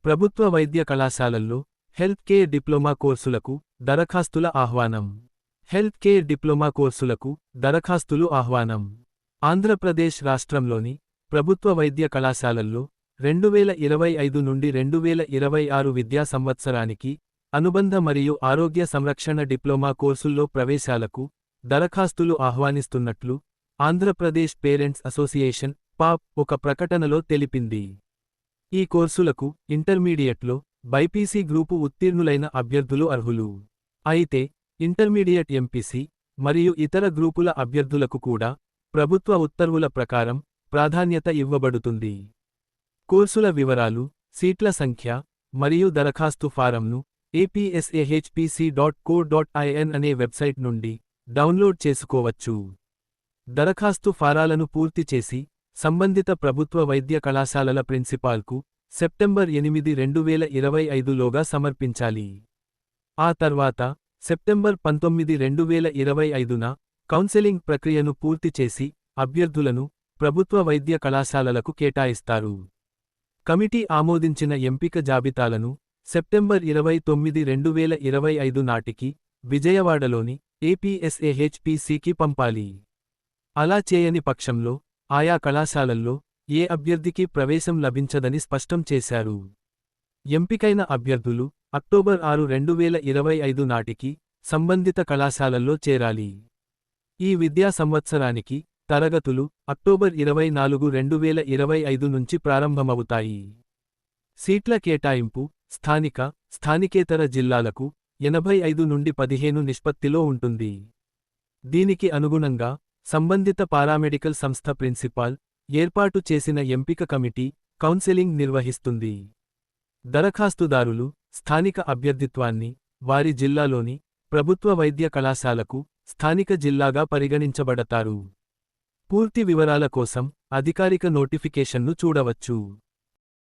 ప్రభుత్వ వైద్య కళాశాలల్లో హెల్త్ కేర్ డిప్లొమా కోర్సులకు దరఖాస్తుల ఆహ్వానం. హెల్త్ కేర్ డిప్లొమా కోర్సులకు దరఖాస్తులు ఆహ్వానం. ఆంధ్రప్రదేశ్ రాష్ట్రంలోని ప్రభుత్వ వైద్య కళాశాలల్లో 2025 నుండి 2026 విద్యా సంవత్సరానికి అనుబంధ మరియు ఆరోగ్య సంరక్షణ డిప్లొమా కోర్సుల్లో ప్రవేశాలకు దరఖాస్తులు ఆహ్వానిస్తున్నట్లు ఆంధ్రప్రదేశ్ పేరెంట్స్ అసోసియేషన్ పాప్ ఒక ప్రకటనలో తెలిపింది. ఈ కోర్సులకు ఇంటర్మీడియట్లో బైపీసీ గ్రూపు ఉత్తీర్ణులైన అభ్యర్థులు అర్హులు. అయితే ఇంటర్మీడియట్ ఎంపీసీ మరియు ఇతర గ్రూపుల అభ్యర్థులకు కూడా ప్రభుత్వ ఉత్తర్వుల ప్రకారం ప్రాధాన్యత ఇవ్వబడుతుంది. కోర్సుల వివరాలు, సీట్ల సంఖ్య మరియు దరఖాస్తు ఫారంను apsahpc.co.in అనే వెబ్సైట్ నుండి డౌన్లోడ్ చేసుకోవచ్చు. దరఖాస్తు ఫారాలను పూర్తి చేసి సంబంధిత ప్రభుత్వ వైద్య కళాశాలల ప్రిన్సిపాల్కు సెప్టెంబర్ 8, 2025లోగా సమర్పించాలి. ఆ తర్వాత సెప్టెంబర్ 19, 2025న కౌన్సెలింగ్ ప్రక్రియను పూర్తి చేసి అభ్యర్థులను ప్రభుత్వ వైద్య కళాశాలలకు కేటాయిస్తారు. కమిటీ ఆమోదించిన ఎంపిక జాబితాలను సెప్టెంబర్ 29, 2025 నాటికి విజయవాడలోని APSAHPCకి పంపాలి. అలా చేయని పక్షంలో ఆయా కళాశాలల్లో ఏ అభ్యర్థికి ప్రవేశం లభించదని స్పష్టం చేశారు. ఎంపికైన అభ్యర్థులు అక్టోబర్ 6, 2025 నాటికి సంబంధిత కళాశాలల్లో చేరాలి. ఈ విద్యా సంవత్సరానికి తరగతులు అక్టోబర్ 24, 2025 నుంచి ప్రారంభమవుతాయి. సీట్ల కేటాయింపు స్థానికేతర జిల్లాలకు 85 నుండి 15 నిష్పత్తిలో ఉంటుంది. దీనికి అనుగుణంగా సంబంధిత పారామెడికల్ సంస్థ ప్రిన్సిపాల్ ఏర్పాటు చేసిన ఎంపిక కమిటీ కౌన్సెలింగ్ నిర్వహిస్తుంది. దరఖాస్తుదారులు స్థానిక అభ్యర్థిత్వాన్ని వారి జిల్లాలోని ప్రభుత్వ వైద్య కళాశాలకు స్థానిక జిల్లాగా పరిగణించబడతారు. పూర్తి వివరాల కోసం అధికారిక నోటిఫికేషన్ను చూడవచ్చు.